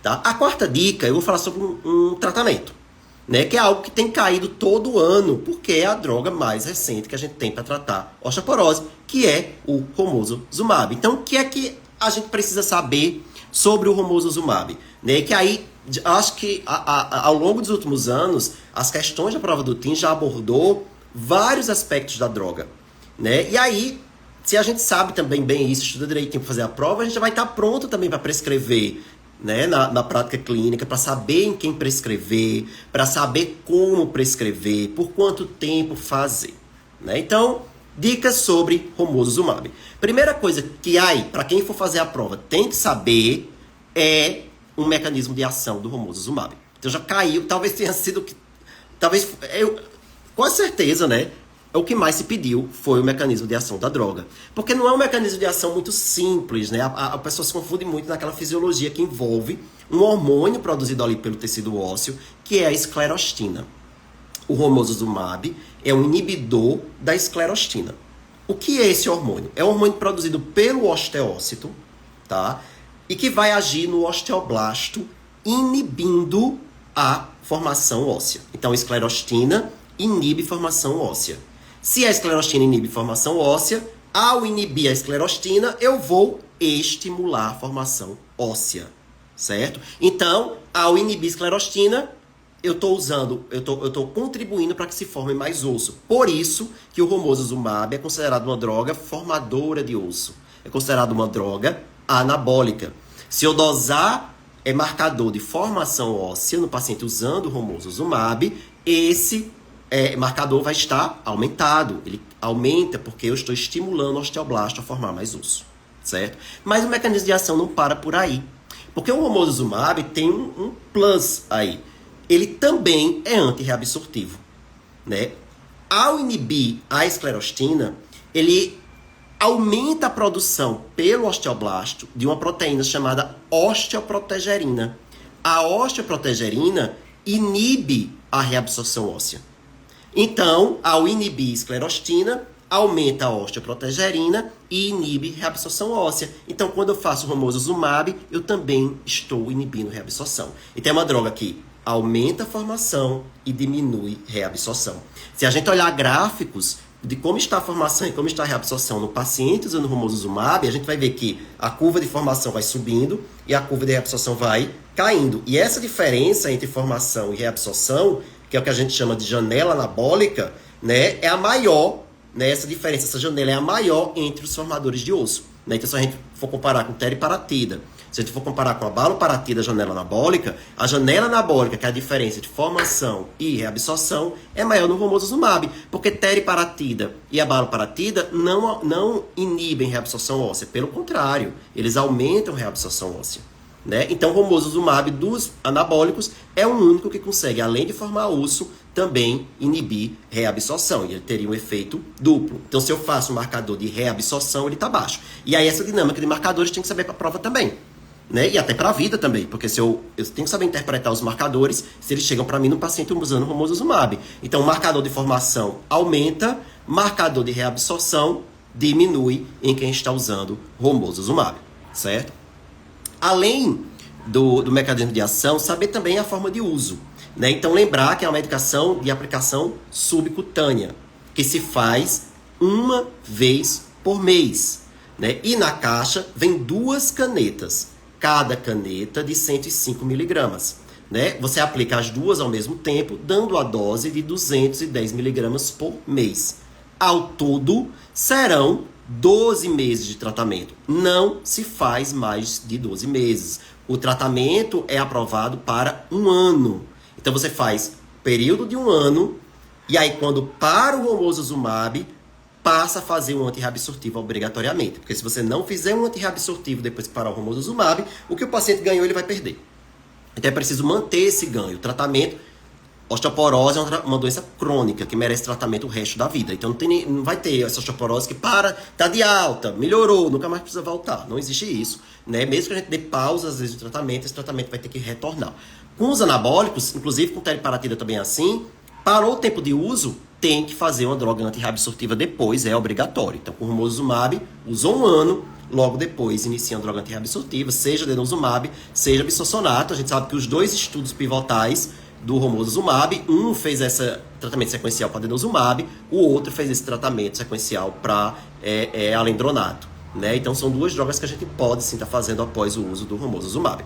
Tá? A quarta dica, eu vou falar sobre um tratamento, né? Que é algo que tem caído todo ano, porque é a droga mais recente que a gente tem para tratar osteoporose, que é o romosozumab. Então, o que é que a gente precisa saber sobre o romosozumab? Né? Que aí, acho que ao longo dos últimos anos, as questões da prova do TIM já abordou vários aspectos da droga, né? E aí, se a gente sabe também bem isso, estuda direitinho para fazer a prova, a gente já vai estar pronto também para prescrever, né, na prática clínica, para saber em quem prescrever, para saber como prescrever, por quanto tempo fazer, né? Então, dicas sobre romosozumab. Primeira coisa que aí, para quem for fazer a prova, tem que saber é um mecanismo de ação do romosozumab. Então já caiu, talvez tenha sido que, talvez, com certeza, né? O que mais se pediu foi o mecanismo de ação da droga. Porque não é um mecanismo de ação muito simples, né? A pessoa se confunde muito naquela fisiologia que envolve um hormônio produzido ali pelo tecido ósseo, que é a esclerostina. O romosozumab é um inibidor da esclerostina. O que é esse hormônio? É um hormônio produzido pelo osteócito, tá? E que vai agir no osteoblasto, inibindo a formação óssea. Então, a esclerostina inibe formação óssea. Se a esclerostina inibe formação óssea, ao inibir a esclerostina, eu vou estimular a formação óssea, certo? Então, ao inibir a esclerostina, eu estou contribuindo para que se forme mais osso. Por isso que o romosozumab é considerado uma droga formadora de osso. É considerado uma droga anabólica. Se eu dosar marcador de formação óssea no paciente usando o romosozumab, esse marcador vai estar aumentado. Ele aumenta porque eu estou estimulando o osteoblasto a formar mais osso, certo? Mas o mecanismo de ação não para por aí. Porque o romosozumab tem um plus aí. Ele também é antirreabsortivo, né? Ao inibir a esclerostina, ele aumenta a produção pelo osteoblasto de uma proteína chamada osteoprotegerina. A osteoprotegerina inibe a reabsorção óssea. Então, ao inibir esclerostina, aumenta a osteoprotegerina e inibe reabsorção óssea. Então, quando eu faço o romosozumab, eu também estou inibindo reabsorção. Então, é uma droga que aumenta a formação e diminui reabsorção. Se a gente olhar gráficos de como está a formação e como está a reabsorção no paciente usando o romosozumab, a gente vai ver que a curva de formação vai subindo e a curva de reabsorção vai caindo. E essa diferença entre formação e reabsorção, que é o que a gente chama de janela anabólica, né, é a maior, né, essa diferença, essa janela é a maior entre os formadores de osso. Né? Então, se a gente for comparar com teriparatida, se a gente for comparar com a abaloparatida, a janela anabólica, que é a diferença de formação e reabsorção, é maior no romosozumab, porque teriparatida e abaloparatida não inibem reabsorção óssea, pelo contrário, eles aumentam a reabsorção óssea. Né? Então, o romosozumab dos anabólicos é o único que consegue, além de formar osso, também inibir reabsorção. E ele teria um efeito duplo. Então, se eu faço um marcador de reabsorção, ele está baixo. E aí, essa dinâmica de marcadores tem que saber para a prova também. Né? E até para a vida também. Porque se eu tenho que saber interpretar os marcadores se eles chegam para mim no paciente usando romosozumab. Então, o marcador de formação aumenta, marcador de reabsorção diminui em quem está usando romosozumab. Certo? Além do mecanismo de ação, saber também a forma de uso. Né? Então, lembrar que é uma medicação de aplicação subcutânea, que se faz uma vez por mês. Né? E na caixa vem 2 canetas, cada caneta de 105 miligramas. Né? Você aplica as 2 ao mesmo tempo, dando a dose de 210 miligramas por mês. Ao todo, serão 12 meses de tratamento. Não se faz mais de 12 meses. O tratamento é aprovado para 1 ano. Então, você faz período de 1 ano, e aí, quando para o romosozumab, passa a fazer um antirreabsortivo obrigatoriamente. Porque se você não fizer um antirreabsortivo depois que parar o romosozumab, o que o paciente ganhou, ele vai perder. Então, é preciso manter esse ganho. O tratamento, osteoporose é uma doença crônica que merece tratamento o resto da vida. Então, não vai ter essa osteoporose que tá de alta, melhorou, nunca mais precisa voltar. Não existe isso. Né? Mesmo que a gente dê pausa, às vezes, no tratamento, esse tratamento vai ter que retornar. Com os anabólicos, inclusive com teriparatida também é assim, parou o tempo de uso, tem que fazer uma droga antirreabsortiva depois, é obrigatório. Então, com o romosozumab, usou um ano, logo depois inicia uma droga antirreabsortiva, seja denosumab, seja bisossonato. A gente sabe que os dois estudos pivotais do romosozumab, um fez esse tratamento sequencial para denosumab, o outro fez esse tratamento sequencial para alendronato. Né? Então, são duas drogas que a gente pode sim estar fazendo após o uso do romosozumab.